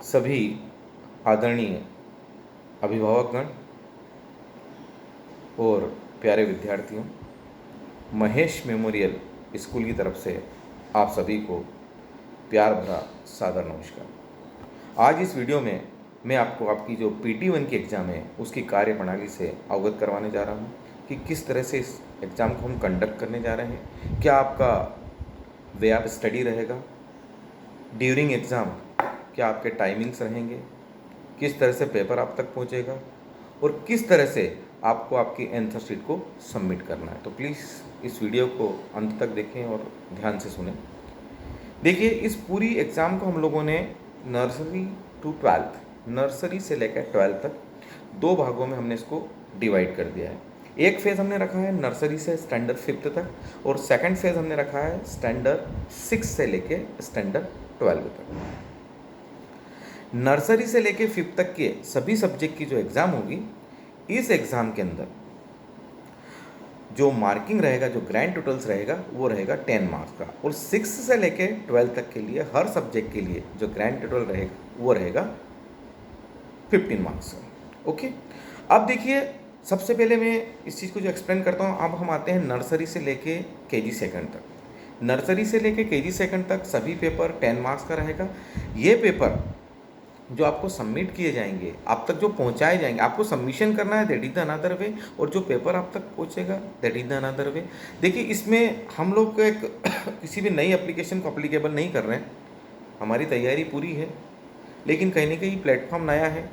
सभी आदरणीय अभिभावकगण और प्यारे विद्यार्थियों, महेश मेमोरियल स्कूल की तरफ से आप सभी को प्यार भरा सादर नमस्कार। आज इस वीडियो में मैं आपको आपकी जो PT1 की एग्ज़ाम है उसकी कार्यप्रणाली से अवगत करवाने जा रहा हूँ कि किस तरह से इस एग्ज़ाम को हम कंडक्ट करने जा रहे हैं। क्या आपका वे ऑफ स्टडी रहेगा ड्यूरिंग एग्ज़ाम, क्या आपके टाइमिंग्स रहेंगे, किस तरह से पेपर आप तक पहुंचेगा और किस तरह से आपको आपकी आंसर शीट को सबमिट करना है। तो प्लीज़ इस वीडियो को अंत तक देखें और ध्यान से सुनें। देखिए, इस पूरी एग्ज़ाम को हम लोगों ने नर्सरी टू 12th, नर्सरी से लेकर 12th तक दो भागों में हमने इसको डिवाइड कर दिया है। एक फेज़ हमने रखा है नर्सरी से स्टैंडर्ड 5th तक और सेकंड फेज़ हमने रखा है स्टैंडर्ड 6 से लेके स्टैंडर्ड 12 तक। नर्सरी से लेके 5th तक के सभी सब्जेक्ट की जो एग्ज़ाम होगी, इस एग्ज़ाम के अंदर जो मार्किंग रहेगा, जो ग्रैंड टोटल्स रहेगा, वो रहेगा 10 मार्क्स का। और 6 से लेके 12 तक के लिए हर सब्जेक्ट के लिए जो ग्रैंड टोटल रहेगा वो रहेगा 15 मार्क्स का। ओके, अब देखिए, सबसे पहले मैं इस चीज़ को जो एक्सप्लेन करता हूँ, अब हम आते हैं नर्सरी से लेके KG सेकंड तक। नर्सरी से लेके KG सेकंड तक सभी पेपर 10 मार्क्स का रहेगा। ये पेपर जो आपको सबमिट किए जाएंगे, आप तक जो पहुंचाए जाएंगे, आपको सबमिशन करना है, that is the another way, और जो पेपर आप तक पहुंचेगा that is the another way. देखिए, इसमें हम लोग एक किसी भी नई एप्लीकेशन को अप्लीकेबल नहीं कर रहे हैं। हमारी तैयारी पूरी है, लेकिन कहीं ना कहीं प्लेटफॉर्म नया है।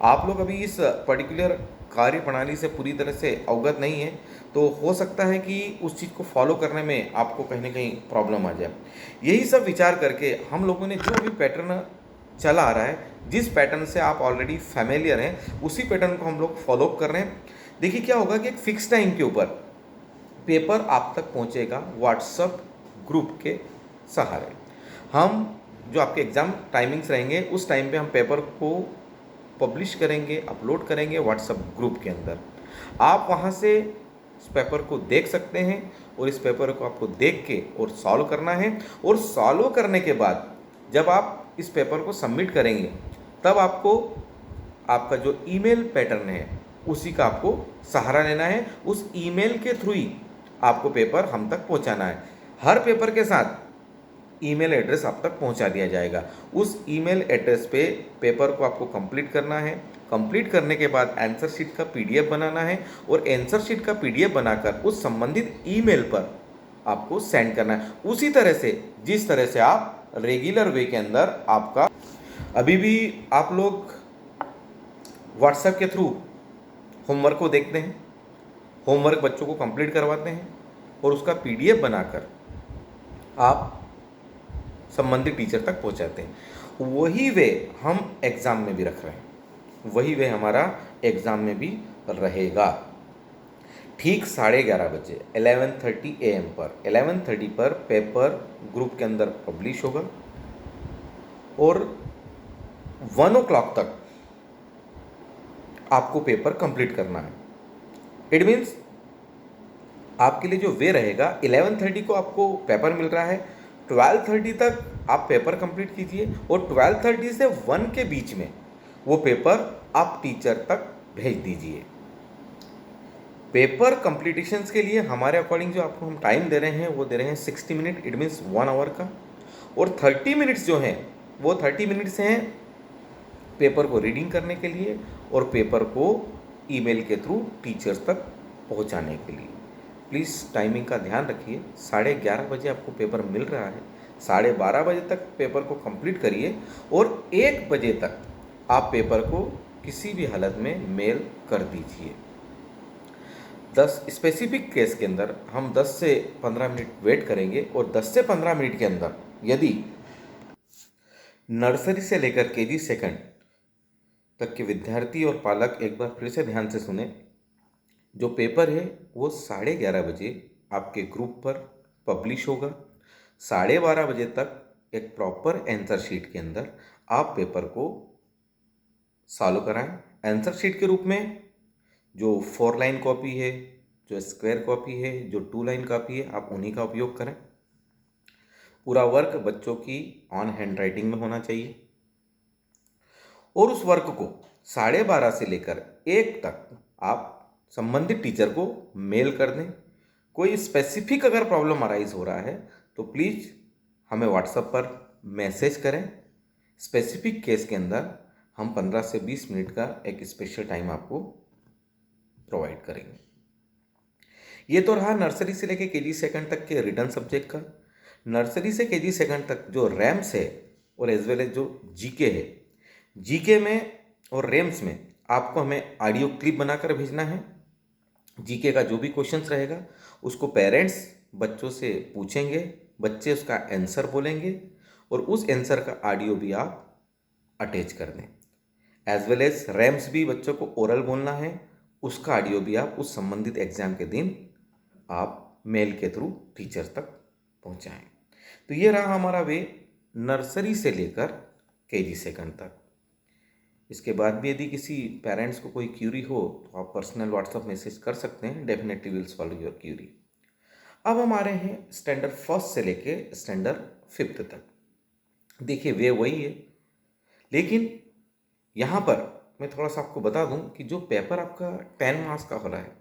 आप लोग अभी इस पर्टिकुलर कार्य प्रणाली से पूरी तरह से अवगत नहीं है, तो हो सकता है कि उस चीज़ को फॉलो करने में आपको कहीं ना कहीं प्रॉब्लम आ जाए। यही सब विचार करके हम लोगों ने जो भी पैटर्न चला आ रहा है, जिस पैटर्न से आप ऑलरेडी फैमिलियर हैं, उसी पैटर्न को हम लोग फॉलो कर रहे हैं। देखिए, क्या होगा कि एक फिक्स टाइम के ऊपर पेपर आप तक पहुंचेगा व्हाट्सएप ग्रुप के सहारे। हम जो आपके एग्ज़ाम टाइमिंग्स रहेंगे, उस टाइम पे हम पेपर को पब्लिश करेंगे, अपलोड करेंगे व्हाट्सएप ग्रुप के अंदर। आप वहाँ से इस पेपर को देख सकते हैं और इस पेपर को आपको देख के और सॉल्व करना है। और सॉल्व करने के बाद जब आप इस पेपर को सबमिट करेंगे, तब आपको आपका जो ईमेल पैटर्न है उसी का आपको सहारा लेना है। उस ईमेल के थ्रू ही आपको पेपर हम तक पहुंचाना है। हर पेपर के साथ ईमेल एड्रेस आप तक पहुंचा दिया जाएगा। उस ईमेल एड्रेस पे पेपर को आपको कंप्लीट करना है। कंप्लीट करने के बाद आंसर शीट का PDF बनाना है और आंसर शीट का PDF बनाकर उस संबंधित ईमेल पर आपको सेंड करना है, उसी तरह से जिस तरह से आप रेगुलर वे के अंदर आपका अभी भी आप लोग व्हाट्सएप के थ्रू होमवर्क को देखते हैं, होमवर्क बच्चों को कंप्लीट करवाते हैं और उसका PDF बनाकर आप संबंधित टीचर तक पहुंचाते हैं। वही वे हम एग्ज़ाम में भी रख रहे हैं, वही वे हमारा एग्ज़ाम में भी रहेगा। ठीक 11:30 बजे 11:30 AM पर 11:30 पर पेपर ग्रुप के अंदर पब्लिश होगा और 1 o'clock तक आपको पेपर कंप्लीट करना है। इट मीन्स आपके लिए जो वे रहेगा, 11:30 को आपको पेपर मिल रहा है, 12:30 तक आप पेपर कंप्लीट कीजिए और 12:30 से 1 के बीच में वो पेपर आप टीचर तक भेज दीजिए। पेपर कंप्लीटिशंस के लिए हमारे अकॉर्डिंग जो आपको हम टाइम दे रहे हैं वो दे रहे हैं 60 मिनट, इट मीन्स 1 आवर का। और 30 मिनट्स जो हैं वो 30 मिनट्स हैं पेपर को रीडिंग करने के लिए और पेपर को ईमेल के थ्रू टीचर्स तक पहुंचाने के लिए। प्लीज़ टाइमिंग का ध्यान रखिए। 11:30 बजे आपको पेपर मिल रहा है, 12:30 बजे तक पेपर को कंप्लीट करिए और 1 बजे तक आप पेपर को किसी भी हालत में मेल कर दीजिए। 10 स्पेसिफिक केस के अंदर हम 10 से 15 मिनट वेट करेंगे और 10 से 15 मिनट के अंदर यदि नर्सरी से लेकर KG सेकंड तक के विद्यार्थी और पालक एक बार फिर से ध्यान से सुने, जो पेपर है वो 11:30 बजे आपके ग्रुप पर पब्लिश होगा। 12:30 बजे तक एक प्रॉपर आंसर शीट के अंदर आप पेपर को सॉल्व कराएं। आंसर शीट के रूप में जो 4 लाइन कॉपी है, जो स्क्वायर कॉपी है, जो 2 लाइन कॉपी है, आप उन्हीं का उपयोग करें। पूरा वर्क बच्चों की ऑन हैंड राइटिंग में होना चाहिए। और उस वर्क को 12:30 से लेकर 1 तक आप संबंधित टीचर को मेल कर दें। कोई स्पेसिफिक अगर प्रॉब्लम अराइज हो रहा है तो प्लीज़ हमें व्हाट्सएप पर मैसेज करें। स्पेसिफिक केस के अंदर हम 15 से 20 मिनट का एक स्पेशल टाइम आपको प्रोवाइड करेंगे। ये तो रहा नर्सरी से लेके केजी सेकंड तक के रिटर्न सब्जेक्ट का। नर्सरी से केजी सेकंड तक जो रैम्स है और एज वेल एज जो जीके है, जीके में और रैम्स में आपको हमें ऑडियो क्लिप बनाकर भेजना है। जीके का जो भी क्वेश्चंस रहेगा उसको पेरेंट्स बच्चों से पूछेंगे, बच्चे उसका आंसर बोलेंगे और उस आंसर का ऑडियो भी आप अटैच कर दें। एज वेल एज रैम्स भी बच्चों को ओरल बोलना है, उसका ऑडियो भी आप उस संबंधित एग्जाम के दिन आप मेल के थ्रू टीचर्स तक पहुंचाएं। तो ये रहा हमारा वे नर्सरी से लेकर केजी सेकंड तक। इसके बाद भी यदि किसी पेरेंट्स को कोई क्यूरी हो तो आप पर्सनल व्हाट्सएप मैसेज कर सकते हैं, definitely will solve your query. अब हम आ रहे हैं स्टैंडर्ड फर्स्ट से लेके स्टैंडर्ड फिफ्थ तक। देखिए वे वही है, लेकिन यहाँ पर मैं थोड़ा सा आपको बता दूं कि जो पेपर आपका 10 मार्क्स का हो रहा है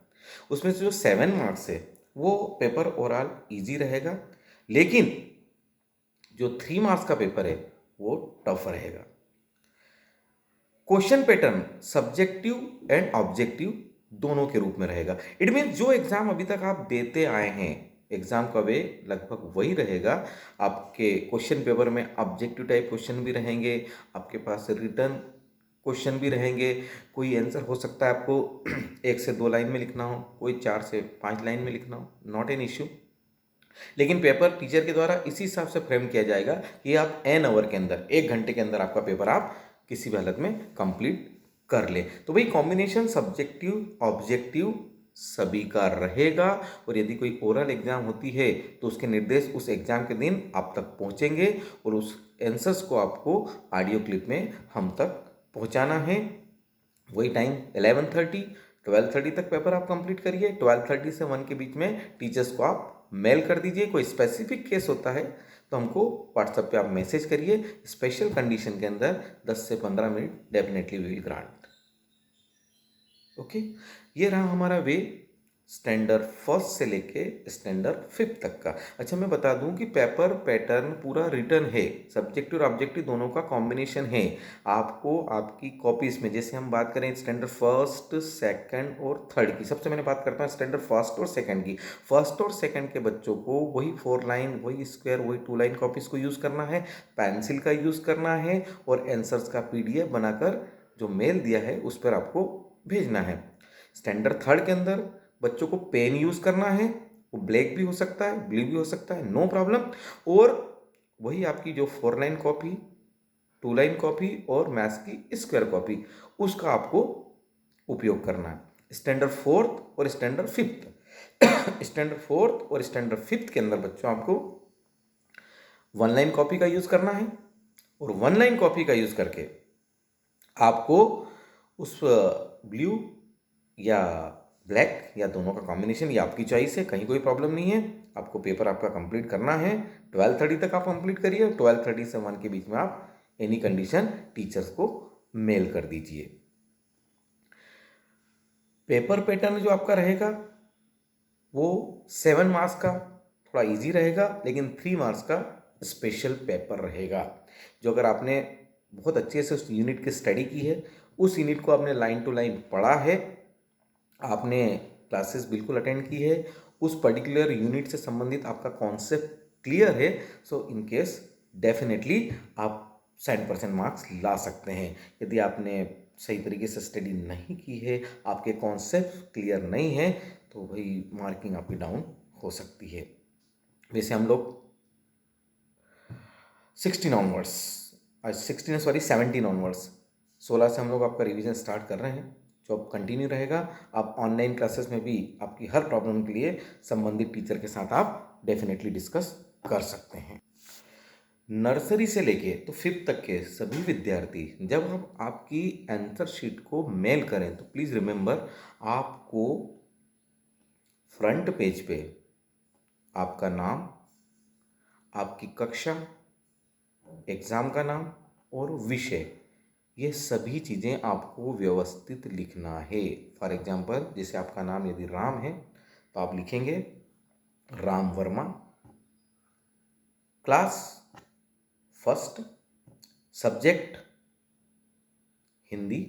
उसमें से जो 7 मार्क्स है वो पेपर ओवरऑल इजी रहेगा, लेकिन जो 3 मार्क्स का पेपर है वो टफ रहेगा। Question pattern subjective and objective दोनों के रूप में रहेगा। इट मीन्स जो एग्जाम अभी तक आप देते आए हैं एग्जाम का वे लगभग वही रहेगा। आपके क्वेश्चन पेपर में ऑब्जेक्टिव टाइप क्वेश्चन भी रहेंगे, आपके पास रिटर्न क्वेश्चन भी रहेंगे। कोई आंसर हो सकता है आपको 1 से 2 लाइन में लिखना हो, कोई 4 से 5 लाइन में लिखना हो, नॉट एन इश्यू। लेकिन पेपर टीचर के द्वारा इसी हिसाब से फ्रेम किया जाएगा कि आप एन आवर के अंदर 1 घंटे के अंदर आपका पेपर आप किसी भी हालत में कंप्लीट कर ले। तो भाई कॉम्बिनेशन सब्जेक्टिव ऑब्जेक्टिव सभी का रहेगा। और यदि कोई ओरल एग्जाम होती है तो उसके निर्देश उस एग्जाम के दिन आप तक पहुंचेंगे और उस आंसर्स को आपको ऑडियो क्लिप में हम तक पहुंचाना है। वही टाइम 11:30 12:30 तक पेपर आप कंप्लीट करिए। 12:30 से 1 के बीच में टीचर्स को आप मेल कर दीजिए। कोई स्पेसिफिक केस होता है तो हमको व्हाट्सएप पे आप मैसेज करिए। स्पेशल कंडीशन के अंदर 10 से 15 minute definitely we will grant. Okay, ये रहा हमारा वे स्टैंडर्ड फर्स्ट से लेके स्टैंडर्ड फिफ्थ तक का। अच्छा मैं बता दूं कि पेपर पैटर्न पूरा रिटर्न है, सब्जेक्टिव और ऑब्जेक्टिव दोनों का कॉम्बिनेशन है। आपको आपकी कॉपीज में, जैसे हम बात करें स्टैंडर्ड फर्स्ट सेकंड और थर्ड की, सबसे मैंने बात करता हूँ स्टैंडर्ड फर्स्ट और सेकंड की। फर्स्ट और सेकंड के बच्चों को वही 4 लाइन, वही स्क्वायर, वही 2 लाइन कॉपीज को यूज़ करना है, पेंसिल का यूज़ करना है और आंसर्स का PDF बनाकर जो मेल दिया है उस पर आपको भेजना है। स्टैंडर्ड थर्ड के अंदर बच्चों को पेन यूज करना है, वो ब्लैक भी हो सकता है, ब्लू भी हो सकता है, नो प्रॉब्लम। और वही आपकी जो 4 लाइन कॉपी, 2 लाइन कॉपी और मैथ्स की स्क्वायर कॉपी, उसका आपको उपयोग करना है। स्टैंडर्ड फोर्थ और स्टैंडर्ड फिफ्थ स्टैंडर्ड फोर्थ और स्टैंडर्ड फिफ्थ के अंदर बच्चों आपको 1 लाइन कॉपी का यूज करना है और 1 लाइन कॉपी का यूज करके आपको उस ब्लू या ब्लैक या दोनों का कॉम्बिनेशन, ये आपकी चॉइस है, कहीं कोई प्रॉब्लम नहीं है। आपको पेपर आपका कंप्लीट करना है। 12:30 तक आप कंप्लीट करिए। 12:30 से 1 के बीच में आप एनी कंडीशन टीचर्स को मेल कर दीजिए। पेपर पैटर्न जो आपका रहेगा वो 7 मार्क्स का थोड़ा इजी रहेगा, लेकिन 3 मार्क्स का स्पेशल पेपर रहेगा। जो अगर आपने बहुत अच्छे से उस यूनिट की स्टडी की है, उस यूनिट को आपने लाइन टू लाइन पढ़ा है, आपने क्लासेस बिल्कुल अटेंड की है, उस पर्टिकुलर यूनिट से संबंधित आपका कॉन्सेप्ट क्लियर है, सो इन केस डेफिनेटली आप 100% मार्क्स ला सकते हैं। यदि आपने सही तरीके से स्टडी नहीं की है, आपके कॉन्सेप्ट क्लियर नहीं है, तो भाई मार्किंग आपकी डाउन हो सकती है। वैसे हम लोग 16 ऑनवर्ड्स, 17 ऑनवर्ड्स 16 से हम लोग आपका रिवीजन स्टार्ट कर रहे हैं, जो अब कंटिन्यू रहेगा। आप ऑनलाइन क्लासेस में भी आपकी हर प्रॉब्लम के लिए संबंधित टीचर के साथ आप डेफिनेटली डिस्कस कर सकते हैं। नर्सरी से लेके तो 5th तक के सभी विद्यार्थी जब हम आपकी आंसर शीट को मेल करें तो प्लीज़ रिमेंबर, आपको फ्रंट पेज पे आपका नाम, आपकी कक्षा, एग्ज़ाम का नाम और विषय, ये सभी चीज़ें आपको व्यवस्थित लिखना है। फॉर एग्जांपल, जैसे आपका नाम यदि राम है तो आप लिखेंगे Ram Verma, class first, subject Hindi,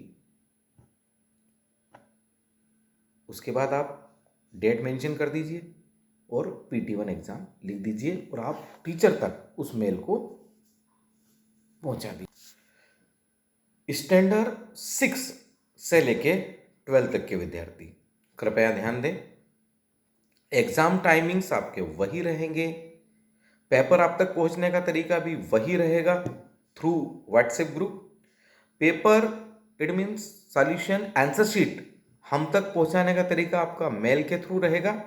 उसके बाद आप डेट मेंशन कर दीजिए और PT1 एग्ज़ाम लिख दीजिए और आप टीचर तक उस मेल को पहुंचा दीजिए। स्टैंडर्ड 6 से लेके 12 तक के विद्यार्थी कृपया ध्यान दें, एग्ज़ाम टाइमिंग्स आपके वही रहेंगे, पेपर आप तक पहुंचने का तरीका भी वही रहेगा through WhatsApp group. Paper it means solution answer sheet हम तक पहुंचाने का तरीका आपका मेल के थ्रू रहेगा,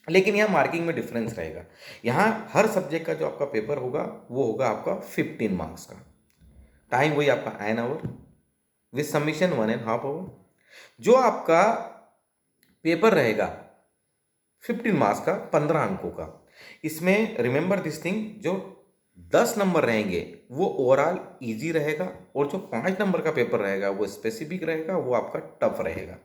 लेकिन यहाँ मार्किंग में डिफरेंस रहेगा। यहाँ हर सब्जेक्ट का जो आपका पेपर होगा वो होगा आपका 15 मार्क्स का। टाइम वही आपका an hour with submission 1.5 hour. जो आपका पेपर रहेगा 15 मार्क्स का, 15 अंकों का, इसमें रिमेंबर दिस थिंग, जो 10 नंबर रहेंगे वो ओवरऑल इजी रहेगा और जो 5 नंबर का पेपर रहेगा वो स्पेसिफिक रहेगा, वो आपका टफ रहेगा।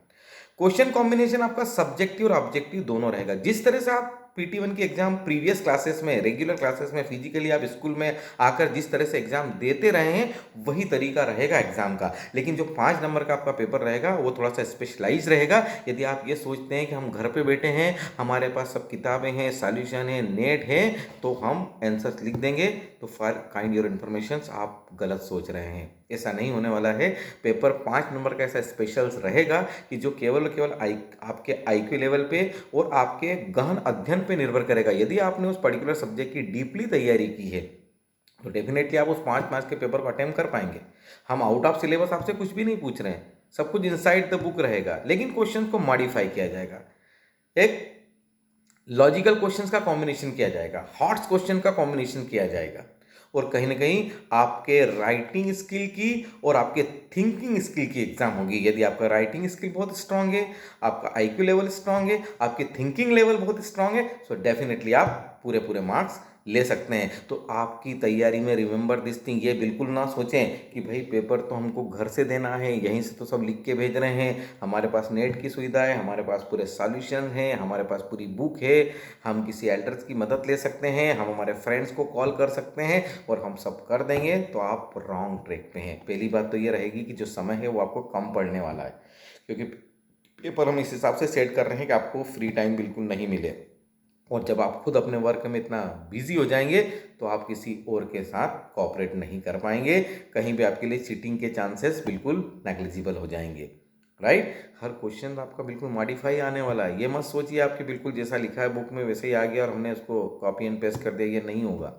क्वेश्चन कॉम्बिनेशन आपका सब्जेक्टिव और ऑब्जेक्टिव दोनों रहेगा। जिस तरह से आप PT1 की एग्जाम प्रीवियस क्लासेस में, रेगुलर क्लासेस में, फिजिकली आप स्कूल में आकर जिस तरह से एग्जाम देते रहे हैं वही तरीका रहेगा एग्जाम का, लेकिन जो 5 नंबर का आपका पेपर रहेगा वो थोड़ा सा स्पेशलाइज रहेगा। यदि आप ये सोचते हैं कि हम घर पे बैठे हैं, हमारे पास सब किताबें हैं, सॉल्यूशन है, नेट है, तो हम आंसर्स लिख देंगे, तो फॉर काइंड योर इन्फॉर्मेशन आप गलत सोच रहे हैं। ऐसा नहीं होने वाला है। पेपर 5 नंबर का ऐसा स्पेशल रहेगा कि जो केवल आपके IQ लेवल पे और आपके गहन अध्ययन पे निर्भर करेगा। यदि आपने उस पर्टिकुलर सब्जेक्ट की डीपली तैयारी की है तो डेफिनेटली आप उस 5 मार्क्स के पेपर को अटेम्प्ट कर पाएंगे। हम आउट ऑफ सिलेबस आपसे कुछ भी नहीं पूछ रहे हैं, सब कुछ इनसाइड द बुक रहेगा, लेकिन क्वेश्चन को मॉडिफाई किया जाएगा, एक लॉजिकल क्वेश्चंस का कॉम्बिनेशन किया जाएगा, हॉट्स क्वेश्चन का कॉम्बिनेशन किया जाएगा, और कहीं ना कहीं आपके राइटिंग स्किल की और आपके थिंकिंग स्किल की एग्जाम होगी। यदि आपका राइटिंग स्किल बहुत स्ट्रांग है, आपका IQ लेवल स्ट्रांग है, आपकी थिंकिंग लेवल बहुत स्ट्रांग है, सो डेफिनेटली आप पूरे मार्क्स ले सकते हैं। तो आपकी तैयारी में रिमेंबर दिस थिंग, ये बिल्कुल ना सोचें कि भाई पेपर तो हमको घर से देना है, यहीं से तो सब लिख के भेज रहे हैं, हमारे पास नेट की सुविधा है, हमारे पास पूरे सॉल्यूशन हैं, हमारे पास पूरी बुक है, हम किसी एल्डर्स की मदद ले सकते हैं, हम हमारे फ्रेंड्स को कॉल कर सकते हैं और हम सब कर देंगे, तो आप रॉन्ग ट्रैक पे हैं। पहली बात तो ये रहेगी कि जो समय है वो आपको कम पड़ने वाला है, क्योंकि पेपर हम इस हिसाब से सेट कर रहे हैं कि आपको फ्री टाइम बिल्कुल नहीं मिले, और जब आप खुद अपने वर्क में इतना बिजी हो जाएंगे तो आप किसी और के साथ कोऑपरेट नहीं कर पाएंगे, कहीं भी आपके लिए चीटिंग के चांसेस बिल्कुल नेग्लिजिबल हो जाएंगे। राइट, हर क्वेश्चन आपका बिल्कुल मॉडिफाई आने वाला है। ये मत सोचिए आपके बिल्कुल जैसा लिखा है बुक में वैसे ही आ गया और हमने उसको कॉपी एंड पेस्ट कर दिया, ये नहीं होगा।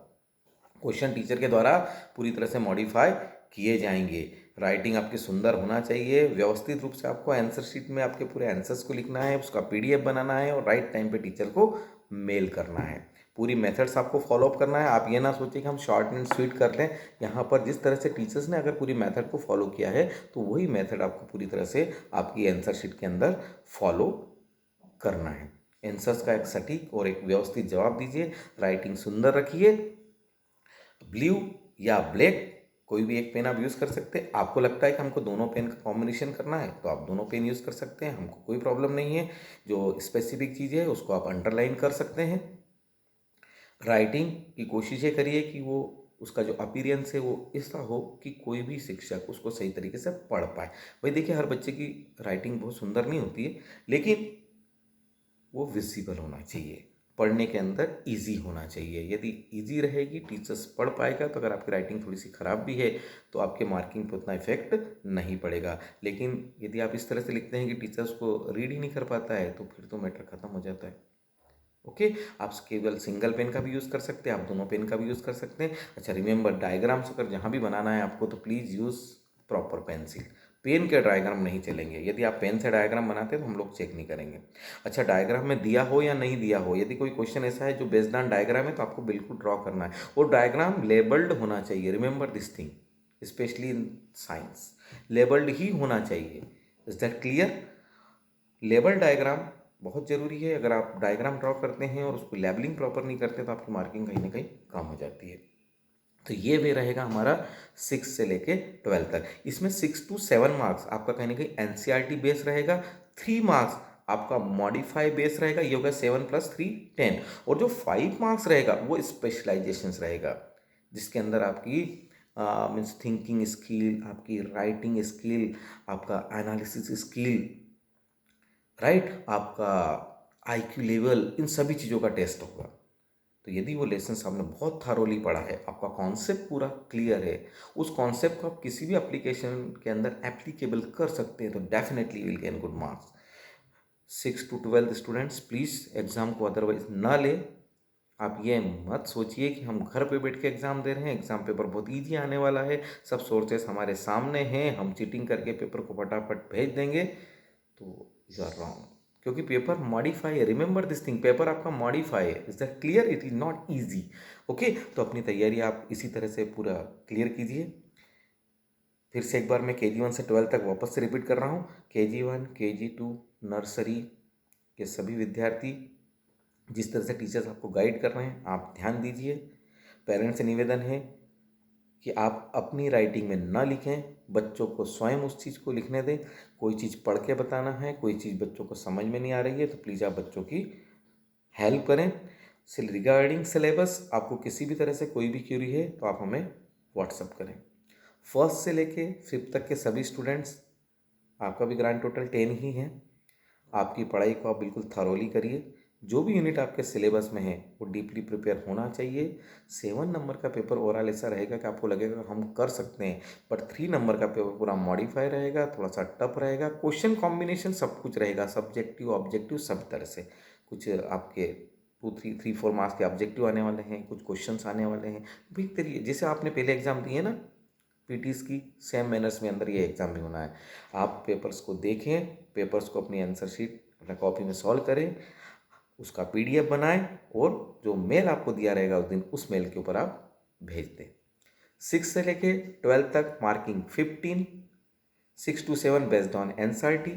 क्वेश्चन टीचर के द्वारा पूरी तरह से मॉडिफाई किए जाएंगे। राइटिंग आपकी सुंदर होना चाहिए, व्यवस्थित रूप से आपको आंसर शीट में आपके पूरे आंसर्स को लिखना है, उसका PDF बनाना है और राइट टाइम पे टीचर को मेल करना है। पूरी मेथड्स आपको फॉलोअप करना है। आप ये ना सोचिए कि हम शॉर्ट एंड स्वीट कर लें। यहाँ पर जिस तरह से टीचर्स ने अगर पूरी मेथड को फॉलो किया है तो वही मेथड आपको पूरी तरह से आपकी आंसर शीट के अंदर फॉलो करना है। आंसर्स का एक सटीक और एक व्यवस्थित जवाब दीजिए, राइटिंग सुंदर रखिए। ब्लू या ब्लैक कोई भी एक पेन आप यूज़ कर सकते हैं। आपको लगता है कि हमको दोनों पेन का कॉम्बिनेशन करना है तो आप दोनों पेन यूज़ कर सकते हैं, हमको कोई प्रॉब्लम नहीं है। जो स्पेसिफिक चीज़ है उसको आप अंडरलाइन कर सकते हैं। राइटिंग की कोशिश ये करिए कि वो उसका जो अपीयरेंस है वो ऐसा हो कि कोई भी शिक्षक उसको सही तरीके से पढ़ पाए। भाई देखिए, हर बच्चे की राइटिंग बहुत सुंदर नहीं होती है, लेकिन वो विजिबल होना चाहिए, पढ़ने के अंदर इजी होना चाहिए। यदि इजी रहेगी, टीचर्स पढ़ पाएगा, तो अगर आपकी राइटिंग थोड़ी सी ख़राब भी है तो आपके मार्किंग पे उतना इफेक्ट नहीं पड़ेगा। लेकिन यदि आप इस तरह से लिखते हैं कि टीचर्स को रीड ही नहीं कर पाता है तो फिर तो मैटर ख़त्म हो जाता है। ओके, आप केवल सिंगल पेन का भी यूज़ कर सकते हैं, आप दोनों पेन का भी यूज़ कर सकते हैं। अच्छा, रिमेंबर, डायग्राम्स अगर जहाँ भी बनाना है आपको तो please use proper pencil. Pen के डायग्राम नहीं चलेंगे। यदि आप पेन से डायग्राम बनाते हैं तो हम लोग चेक नहीं करेंगे। अच्छा, डायग्राम में दिया हो या नहीं दिया हो, यदि कोई क्वेश्चन ऐसा है जो बेस्ड ऑन डायग्राम है तो आपको बिल्कुल ड्रॉ करना है, और डायग्राम लेबल्ड होना चाहिए। Remember this thing, specially in science, labelled ही होना चाहिए। Is that clear? Label diagram बहुत ज़रूरी है। अगर आप डायग्राम ड्रॉ करते हैं और उसको लेबलिंग प्रॉपर नहीं करते तो आपकी मार्किंग कहीं ना कहीं कम हो जाती है। तो ये वे रहेगा हमारा 6 से लेके 12 तक। इसमें 6 to 7 मार्क्स आपका कहीं ना कहीं एनसीईआरटी बेस रहेगा, 3 मार्क्स आपका मॉडिफाई बेस रहेगा, ये होगा 7 + 3 10, और जो 5 मार्क्स रहेगा वो स्पेशलाइजेशंस रहेगा, जिसके अंदर आपकी मीन्स थिंकिंग स्किल, आपकी राइटिंग स्किल, आपका एनालिसिस स्किल, राइट, आपका आईक्यू लेवल, इन सभी चीज़ों का टेस्ट होगा। तो यदि वो लेसन आपने बहुत थारोली पढ़ा है, आपका कॉन्सेप्ट पूरा क्लियर है, उस कॉन्सेप्ट को आप किसी भी एप्लीकेशन के अंदर एप्लीकेबल कर सकते हैं, तो definitely will gain good marks. 6 to 12 students please exam को अदरवाइज ना ले। आप ये मत सोचिए कि हम घर पे बैठ के एग्ज़ाम दे रहे हैं, एग्ज़ाम पेपर बहुत ईजी आने वाला है, सब सोर्सेस हमारे सामने हैं, हम चीटिंग करके पेपर को फटाफट भेज देंगे, तो यू आर रॉन्ग। क्योंकि पेपर मॉडिफाई है, रिमेंबर दिस थिंग, पेपर आपका मॉडिफाई है, is that clear, it is not easy. Okay, तो अपनी तैयारी आप इसी तरह से पूरा क्लियर कीजिए। फिर से एक बार मैं KG 1 से 12 तक वापस से रिपीट कर रहा हूँ। KG 1, KG 2, नर्सरी के सभी विद्यार्थी, जिस तरह से टीचर्स आपको गाइड कर रहे हैं, आप ध्यान दीजिए। पेरेंट्स से निवेदन है कि आप अपनी राइटिंग में ना लिखें, बच्चों को स्वयं उस चीज़ को लिखने दें। कोई चीज़ पढ़ के बताना है, कोई चीज़ बच्चों को समझ में नहीं आ रही है, तो प्लीज़ आप बच्चों की हेल्प करें। रिगार्डिंग सिलेबस आपको किसी भी तरह से कोई भी क्यूरी है तो आप हमें व्हाट्सअप करें। 1st से लेके 5th तक के सभी स्टूडेंट्स, आपका भी ग्रांड टोटल 10 ही है। आपकी पढ़ाई को आप बिल्कुल थरोली करिए, जो भी यूनिट आपके सिलेबस में है वो डीपली प्रिपेयर होना चाहिए। 7 नंबर का पेपर ओवरऑल ऐसा रहेगा कि आपको लगेगा हम कर सकते हैं, बट 3 नंबर का पेपर पूरा मॉडिफाई रहेगा, थोड़ा सा टफ रहेगा, क्वेश्चन कॉम्बिनेशन सब कुछ रहेगा, सब्जेक्टिव ऑब्जेक्टिव सब तरह से। कुछ आपके 2 3 4 मार्क्स के ऑब्जेक्टिव आने वाले हैं, कुछ क्वेश्चंस आने वाले हैं। भाई तरीके जैसे आपने पहले एग्जाम दिए ना पीटीज की, सेम मैनर्स में अंदर ये एग्ज़ाम भी होना है। आप पेपर्स को देखें, पेपर्स को अपनी आंसर शीट अपना कॉपी में सॉल्व करें, उसका PDF बनाएं, और जो मेल आपको दिया रहेगा उस दिन, उस मेल के ऊपर आप भेज दें। 6 से लेके 12 तक marking 15, 6 to 7 based on NCERT,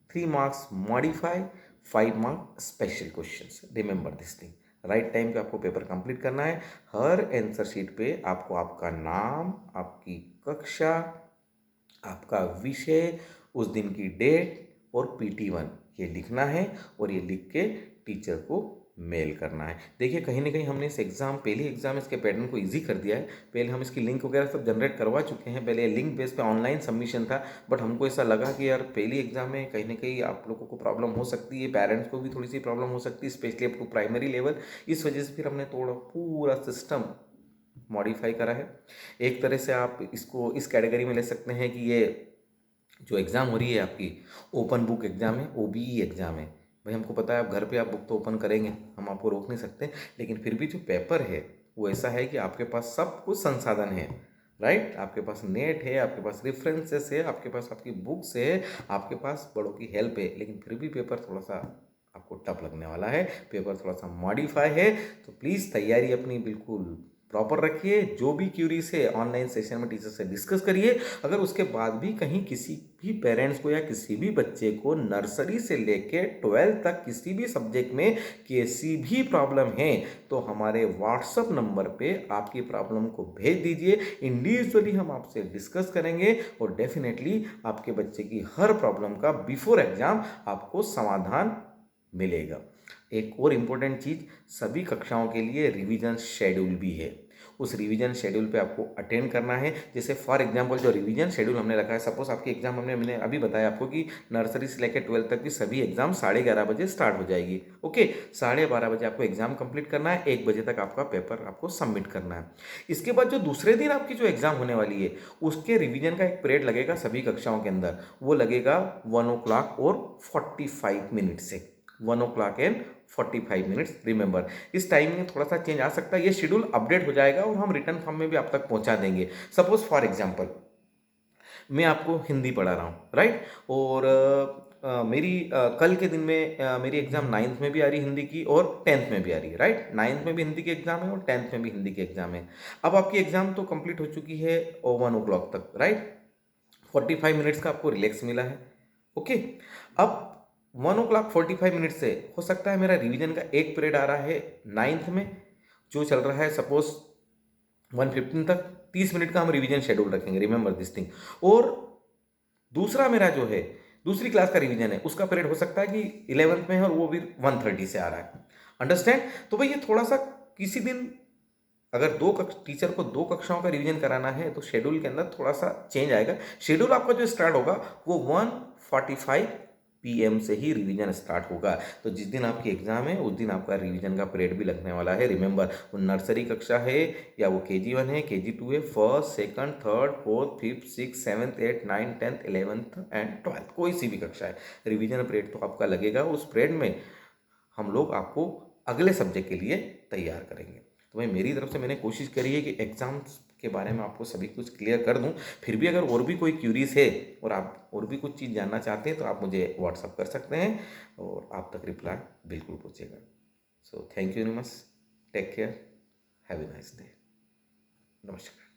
3 marks modify, 5 marks special questions. Remember this thing, right time पे आपको पेपर कंप्लीट करना है। हर आंसर शीट पे आपको आपका नाम, आपकी कक्षा, आपका विषय, उस दिन की डेट और PT1 ये लिखना है, और ये लिख के टीचर को मेल करना है। देखिए कहीं ना कहीं हमने इस एग्ज़ाम, पहली एग्ज़ाम इसके पैटर्न को इजी कर दिया है। पहले हम इसकी लिंक वगैरह सब जनरेट करवा चुके हैं, पहले लिंक बेस पे ऑनलाइन सबमिशन था, बट हमको ऐसा लगा कि यार पहली एग्ज़ाम में कहीं ना कहीं आप लोगों को प्रॉब्लम हो सकती है, पेरेंट्स को भी थोड़ी सी प्रॉब्लम हो सकती है, specially up to primary level. इस वजह से फिर हमने थोड़ा पूरा सिस्टम मॉडिफाई करा है। एक तरह से आप इसको इस कैटेगरी में ले सकते हैं कि ये जो एग्ज़ाम हो रही है आपकी ओपन बुक एग्ज़ाम है, OBE एग्ज़ाम है। भाई हमको पता है आप घर पे आप बुक तो ओपन करेंगे, हम आपको रोक नहीं सकते, लेकिन फिर भी जो पेपर है वो ऐसा है कि आपके पास सब कुछ संसाधन है, राइट। आपके पास नेट है, आपके पास रेफरेंसेस है, आपके पास आपकी बुक्स है, आपके पास बड़ों की हेल्प है, लेकिन फिर भी पेपर थोड़ा सा आपको टफ लगने वाला है, पेपर थोड़ा सा मॉडिफाई है। तो प्लीज़ तैयारी अपनी बिल्कुल प्रॉपर रखिए। जो भी क्यूरीज है ऑनलाइन सेशन में टीचर से डिस्कस करिए। अगर उसके बाद भी कहीं किसी भी पेरेंट्स को या किसी भी बच्चे को नर्सरी से लेके 12 तक किसी भी सब्जेक्ट में किसी भी प्रॉब्लम है, तो हमारे व्हाट्सएप नंबर पे आपकी प्रॉब्लम को भेज दीजिए। इंडिविजुअली हम आपसे डिस्कस करेंगे और डेफिनेटली आपके बच्चे की हर प्रॉब्लम का बिफोर एग्जाम आपको समाधान मिलेगा। एक और इम्पोर्टेंट चीज़, सभी कक्षाओं के लिए रिवीजन शेड्यूल भी है। उस रिवीजन शेड्यूल पे आपको अटेंड करना है। जैसे फॉर एग्जांपल जो रिवीजन शेड्यूल हमने रखा है, सपोज आपकी एग्जाम मैंने अभी बताया आपको कि नर्सरी से लेकर 12 तक की सभी एग्जाम 11:30 बजे स्टार्ट हो जाएगी। ओके, 12:30 बजे आपको एग्जाम कंप्लीट करना है, 1 बजे तक आपका पेपर आपको सबमिट करना है। इसके बाद जो दूसरे दिन आपकी जो एग्जाम होने वाली है उसके रिवीजन का एक पीरियड लगेगा सभी कक्षाओं के अंदर, वो लगेगा 1 o'clock और 45 मिनट से 1 o'clock एंड 45 मिनट्स। रिमेंबर इस टाइमिंग में थोड़ा सा चेंज आ सकता है, ये शेड्यूल अपडेट हो जाएगा और हम रिटर्न फॉर्म में भी आप तक पहुंचा देंगे। सपोज फॉर एग्जांपल मैं आपको हिंदी पढ़ा रहा हूँ, राइट, और मेरी कल के दिन में मेरी एग्जाम 9th में भी आ रही हिंदी की और 10th में भी आ रही है, राइट। 9th में भी हिंदी की एग्जाम है और 10th में भी हिंदी की एग्जाम है। अब आपकी एग्जाम तो कंप्लीट हो चुकी है 1 o'clock तक, राइट। 45 मिनट्स का आपको रिलैक्स मिला है। ओके, अब 1 o'clock 45 मिनट से हो सकता है मेरा रिवीजन का एक पीरियड आ रहा है 9th में, जो चल रहा है सपोज 1:15 तक 30 मिनट का हम रिवीजन शेड्यूल रखेंगे, रिमेंबर दिस थिंग। और दूसरा मेरा जो है दूसरी क्लास का रिवीजन है, उसका पीरियड हो सकता है कि 11th में है और वो भी 1:30 से आ रहा है। अंडरस्टैंड? तो भाई ये थोड़ा सा किसी दिन अगर टीचर को 2 कक्षाओं का रिवीजन कराना है तो शेड्यूल के अंदर थोड़ा सा चेंज आएगा। शेड्यूल आपका जो स्टार्ट होगा वो 1:45 PM से ही रिवीजन स्टार्ट होगा। तो जिस दिन आपकी एग्जाम है उस दिन आपका रिवीजन का पीरियड भी लगने वाला है। रिमेंबर, वो नर्सरी कक्षा है या वो KG1 है, KG2 है, first, second, third, fourth, fifth, six, seventh, eight, 9, 10th, 11th and 12th, कोई सी भी कक्षा है, रिवीजन पीरियड तो आपका लगेगा। उस पीरियड में हम लोग आपको अगले सब्जेक्ट के लिए तैयार करेंगे। तो भाई मेरी तरफ से मैंने कोशिश करी है कि एग्ज़ाम्स के बारे में आपको सभी कुछ क्लियर कर दूं। फिर भी अगर और भी कोई क्यूरीज है और आप और भी कुछ चीज़ जानना चाहते हैं तो आप मुझे व्हाट्सअप कर सकते हैं और आप तक रिप्लाई बिल्कुल पहुँचेगा। So thank you very much, take care, have a nice day, नमस्कार।